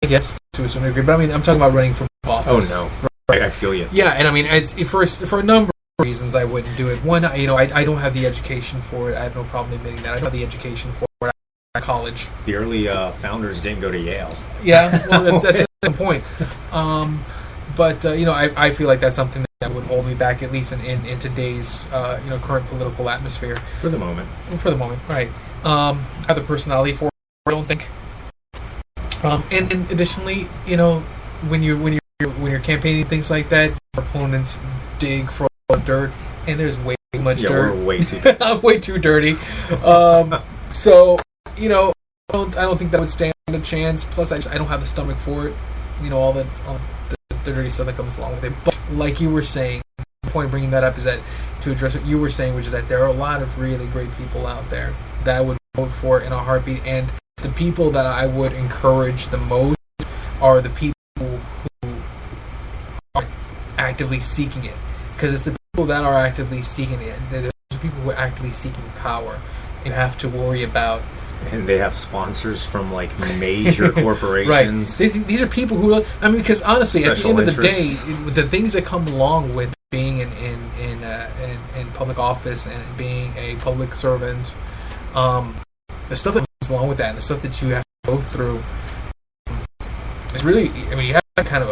I guess to a certain degree, but I mean, I'm talking about running for office. Oh no, right. I feel you. Yeah, and I mean, it's for a number of reasons I wouldn't do it. One, I don't have the education for it. I have no problem admitting that. I don't have the education for it at college. The early founders didn't go to Yale. Yeah, well, that's the point. But I feel like that's something that would hold me back, at least in today's current political atmosphere. For the moment. For the moment, right. I have the personality for it, I don't think. And additionally, when you're campaigning things like that, your opponents dig for dirt, and there's way too much dirt. We're way too dirty. I'm way too dirty. So I don't think that would stand a chance. Plus, I don't have the stomach for it. All the dirty stuff that comes along with it. But like you were saying, the point of bringing that up is that to address what you were saying, which is that there are a lot of really great people out there that would vote for it in a heartbeat, and the people that I would encourage the most are the people who are actively seeking it. Because it's the people that are actively seeking it. There's people who are actively seeking power. You have to worry about. And they have sponsors from like major corporations. Right. These are people who, because honestly, at the end of the interests. day, the things that come along with being in public office and being a public servant, the stuff that comes along with that, and the stuff that you have to go through, it's really. You have kind of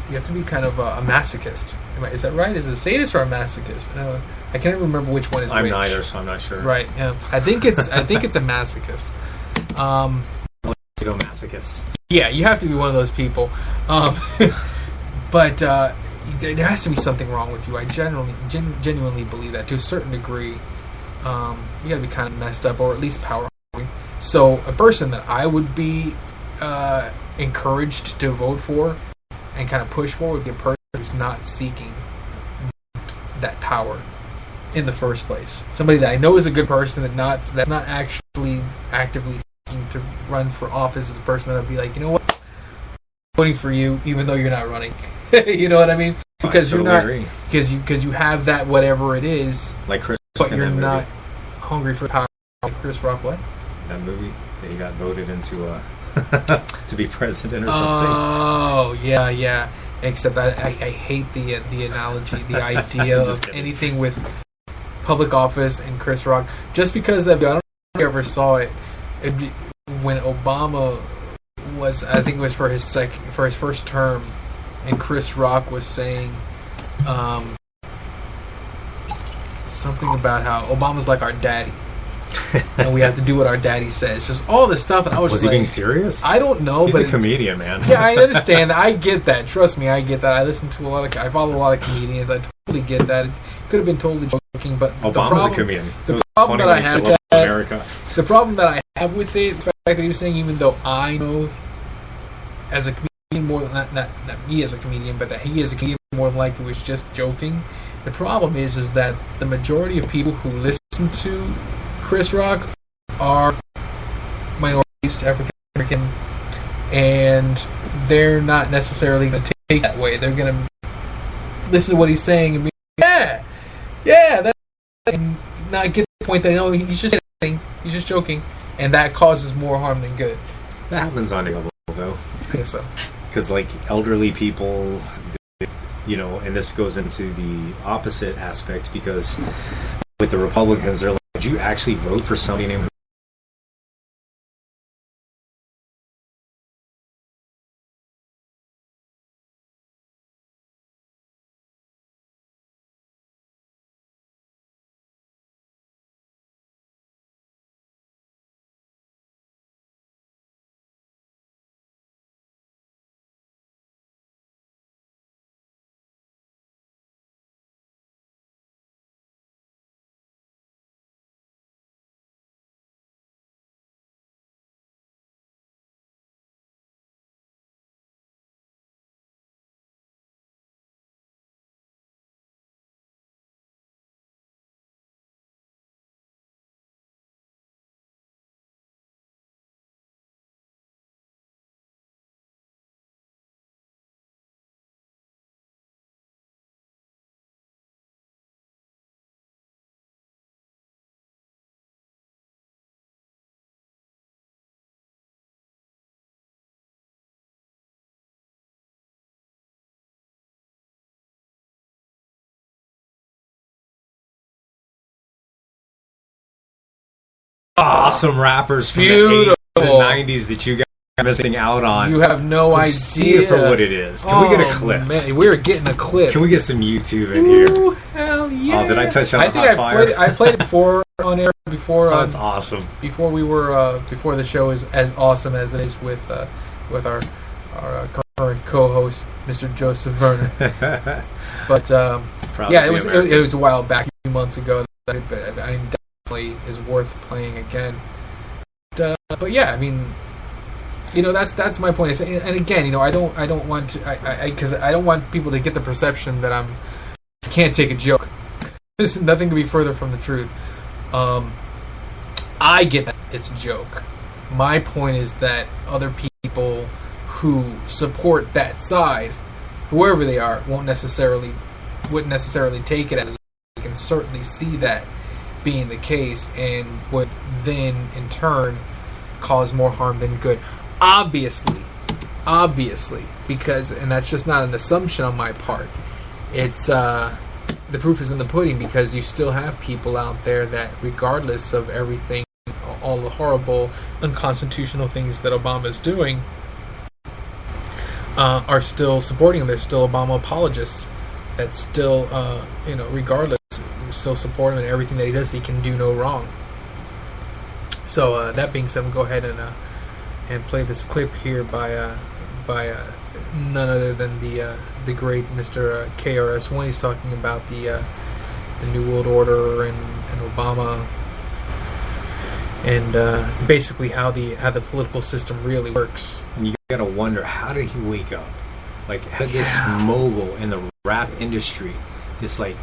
you have to be kind of a masochist. Is that right? Is it a sadist or a masochist? I can't remember which one is which. I'm neither, so I'm not sure. Right. Yeah. I think it's a masochist. Let's go masochist. Yeah, you have to be one of those people. But there has to be something wrong with you. I genuinely believe that to a certain degree. You got to be kind of messed up, or at least power hungry. So a person that I would be encouraged to vote for and kind of push for would be a person who's not seeking that power in the first place. Somebody that I know is a good person that's not actually actively seeking to run for office is a person that I'd be like, you know what, I'm voting for you even though you're not running. You know what I mean? Because you're not because you have that whatever it is, like Chris, but you're not hungry for power. Chris Rock, what? That movie that he got voted into to be president or something. Oh yeah. Except I hate the analogy, the idea of anything with public office and Chris Rock. Just because I don't know if you ever saw it when Obama was, I think it was for his first term, and Chris Rock was saying something about how Obama's like our daddy. And we have to do what our daddy says. Just all this stuff, and I was just he like, being serious? I don't know. He's but a comedian, man. Yeah, I understand. I get that. Trust me, I get that. I follow a lot of comedians. I totally get that. It could have been totally joking, but Obama's a comedian. The problem that I have with it, the fact that he was saying, even though I know as a comedian more than not me as a comedian, but that he as a comedian more than likely was just joking. The problem is that the majority of people who listen to Chris Rock are minorities, African American, and they're not necessarily going to take that way. They're going to listen to what he's saying and be that, and not get the point that he's just kidding, he's just joking, and that causes more harm than good. That happens on a level, though. I guess so. Because elderly people, and this goes into the opposite aspect, because with the Republicans, they're like, did you actually vote for somebody named awesome rappers from the 80s and 90s that you guys are missing out on. You have no idea. See it for what it is. Can we get a clip? Man, we're getting a clip. Can we get some YouTube in here? Ooh, hell yeah. Oh, did I touch on I think I played it before on air before. Oh, that's awesome. Before we were before the show is as awesome as it is with our current co-host, Mr. Joseph Vernon. But yeah, it was a while back, a few months ago. That I definitely is worth playing again. But yeah, I mean, you know, that's my point. And again, you know, I don't want to, because I don't want people to get the perception that I can't take a joke. This nothing could be further from the truth. I get that it's a joke. My point is that other people who support that side, whoever they are, wouldn't necessarily take it as. They can certainly see that being the case, and would then in turn cause more harm than good. Obviously, because, and that's just not an assumption on my part. It's the proof is in the pudding, because you still have people out there that, regardless of everything, all the horrible, unconstitutional things that Obama's doing, are still supporting him. They're still Obama apologists that still, regardless, still support him, and everything that he does, he can do no wrong. So that being said, we'll go ahead and play this clip here by none other than the great Mr. KRS-One. He's talking about the New World Order and Obama, and basically how the political system really works. And you gotta wonder, how did he wake up? Like, how did this mogul in the rap industry, this like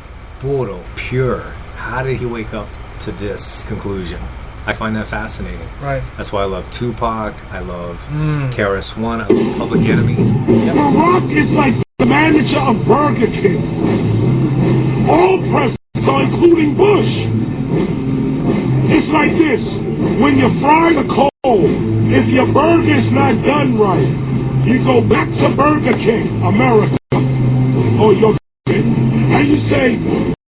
pure, how did he wake up to this conclusion? I find that fascinating. Right. That's why I love Tupac. I love KRS-One. I love Public Enemy. Barack is like the manager of Burger King. All presidents are, including Bush. It's like this. When your fries are cold, if your burger's not done right, you go back to Burger King, America, or your and you say,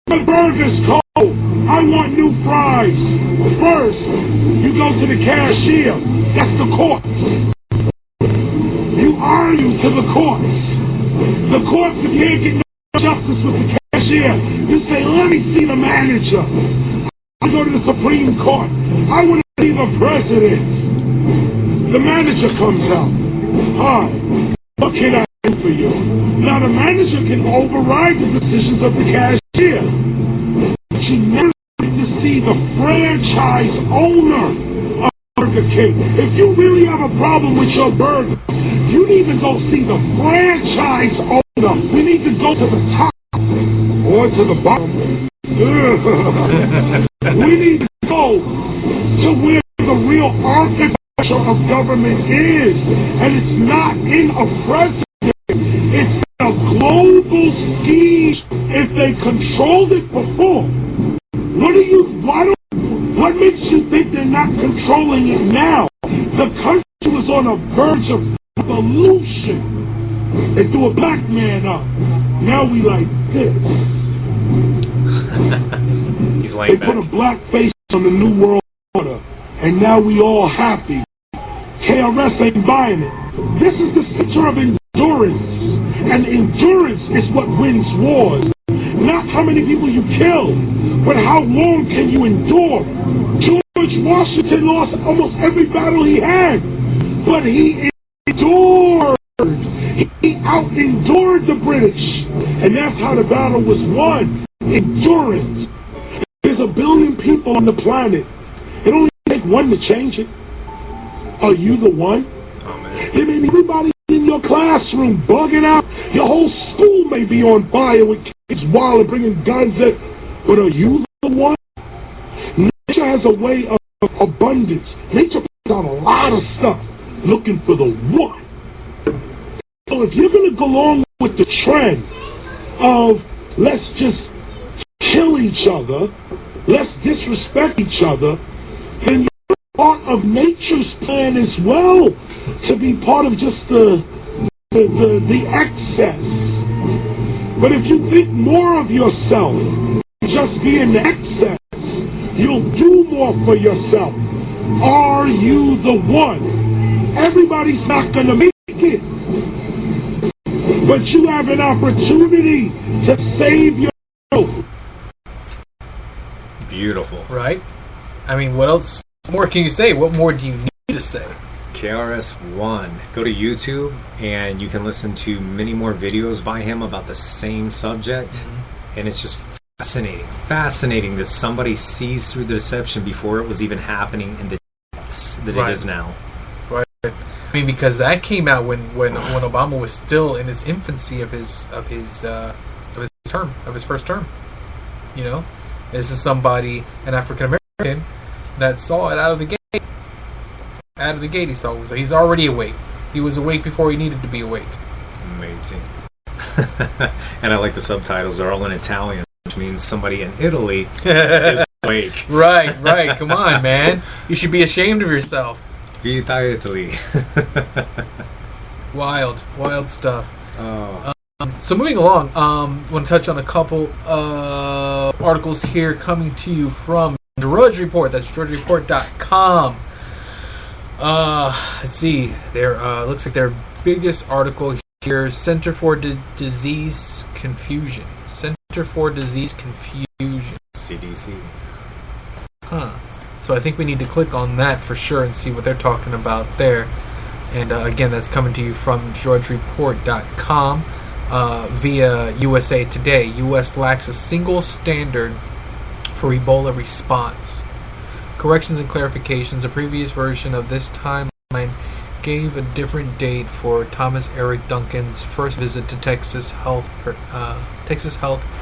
my burger's cold. I want new fries. First, you go to the cashier. That's the courts. You argue to the courts. The courts, if you can't get no justice with the cashier, you say, let me see the manager. I go to the Supreme Court. I want to see the president. The manager comes out. Hi, what can I do for you? Now the manager can override the decisions of the cashier. But you never get to see the franchise owner of Burger King. If you really have a problem with your burger, you need to go see the franchise owner. We need to go to the top or to the bottom. We need to go to where the real architecture of government is, and it's not in a president. It's in a global scheme. If they controlled it before, what makes you think they're not controlling it now? The country was on the verge of revolution. They threw a black man up. Now we like this. He's like they put a black face on the New World Order, and now we all happy. KRS ain't buying it. This is the center of endurance, and endurance is what wins wars. Not how many people you kill, but how long can you endure. George Washington lost almost every battle he had, but he endured. He out-endured the British, and that's how the battle was won. Endurance. There's 1 billion people on the planet. It only takes one to change it. Are you the one? Oh, man. There may be everybody in your classroom bugging out. Your whole school may be on fire with kids wild and bringing guns in. But are you the one? Nature has a way of abundance. Nature puts out a lot of stuff looking for the one. So if you're going to go along with the trend of let's just kill each other, let's disrespect each other, then you're part of nature's plan as well, to be part of just the excess. But if you think more of yourself, just be in the excess, you'll do more for yourself. Are you the one? Everybody's not going to make it. But you have an opportunity to save yourself. Beautiful. Right? I mean, what else more can you say? What more do you need to say? KRS-One. Go to YouTube and you can listen to many more videos by him about the same subject. Mm-hmm. And it's just fascinating that somebody sees through the deception before it was even happening in the depths that it is now. Right. I mean, because that came out when Obama was still in his infancy of his first term. You know, this is somebody, an African American, that saw it out of the gate. Out of the gate, he saw it. So he's already awake. He was awake before he needed to be awake. Amazing. And I like the subtitles. They're all in Italian, which means somebody in Italy is awake. Right. Come on, man. You should be ashamed of yourself. Vita Italy. Wild stuff. Oh. So moving along, I want to touch on a couple of articles here coming to you from Drudge Report. That's drudgereport.com. Let's see. Looks like their biggest article here, Center for Disease Confusion. Center for Disease Confusion. CDC. Huh. So I think we need to click on that for sure and see what they're talking about there. And again, that's coming to you from drudgereport.com via USA Today. U.S. lacks a single standard for Ebola response. Corrections and clarifications. A previous version of this timeline gave a different date for Thomas Eric Duncan's first visit to Texas Health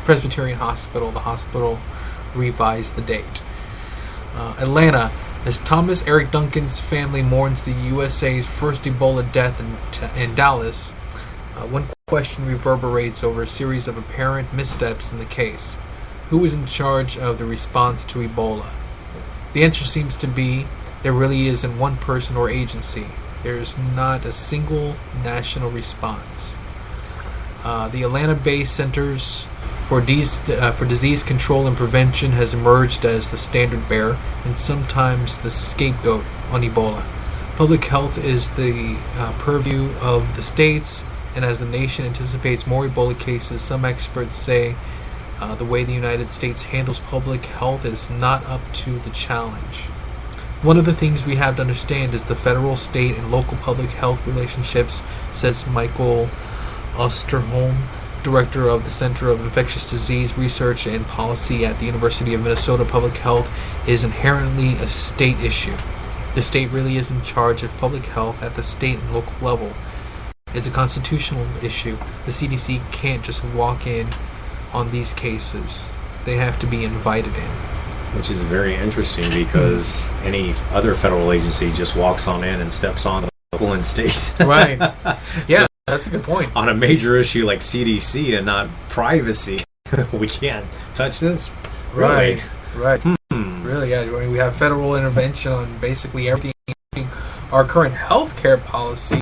Presbyterian Hospital. The hospital revised the date. Atlanta, as Thomas Eric Duncan's family mourns the USA's first Ebola death in Dallas, one question reverberates over a series of apparent missteps in the case. Who was in charge of the response to Ebola? The answer seems to be there really isn't one person or agency. There's not a single national response. The Atlanta-based Centers for Disease Control and Prevention has emerged as the standard bearer and sometimes the scapegoat on Ebola. Public health is the purview of the states, and as the nation anticipates more Ebola cases, some experts say the way the United States handles public health is not up to the challenge. One of the things we have to understand is the federal, state, and local public health relationships, says Michael Osterholm, director of the Center of Infectious Disease Research and Policy at the University of Minnesota. Public health is inherently a state issue. The state really is in charge of public health at the state and local level. It's a constitutional issue. The CDC can't just walk in on these cases. They have to be invited in. Which is very interesting because any other federal agency just walks on in and steps on the local and state. Right. Yeah, so that's a good point. On a major issue like CDC and not privacy, we can't touch this? Really? Right. Really, yeah. We have federal intervention on basically everything. Our current healthcare policy,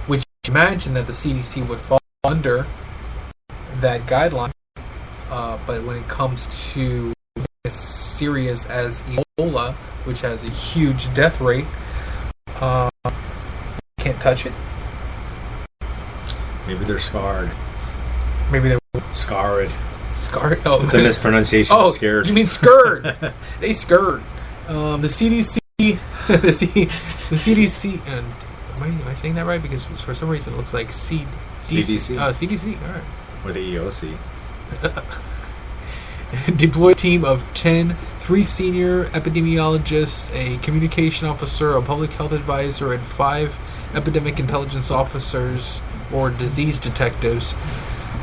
which imagine that the CDC would fall under that guideline. But when it comes to as serious as Ebola, which has a huge death rate, can't touch it. Maybe they're scarred. Maybe they're scarred. Scarred? Oh, it's a mispronunciation. Oh, scared. You mean scurred? They scurred. The CDC. the CDC. And am I saying that right? Because for some reason it looks like CDC. CDC. All right. Or the EOC. Deployed team of 10, 3 senior epidemiologists, a communication officer, a public health advisor, and 5 epidemic intelligence officers or disease detectives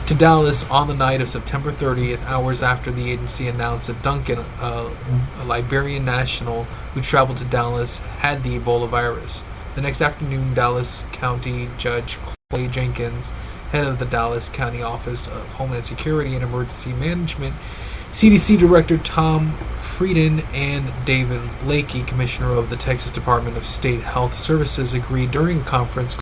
to Dallas on the night of September 30th, hours after the agency announced that Duncan, a Liberian national who traveled to Dallas, had the Ebola virus. The next afternoon, Dallas County Judge Clay Jenkins, head of the Dallas County Office of Homeland Security and Emergency Management, CDC Director Tom Frieden, and David Lakey, Commissioner of the Texas Department of State Health Services, agreed during a conference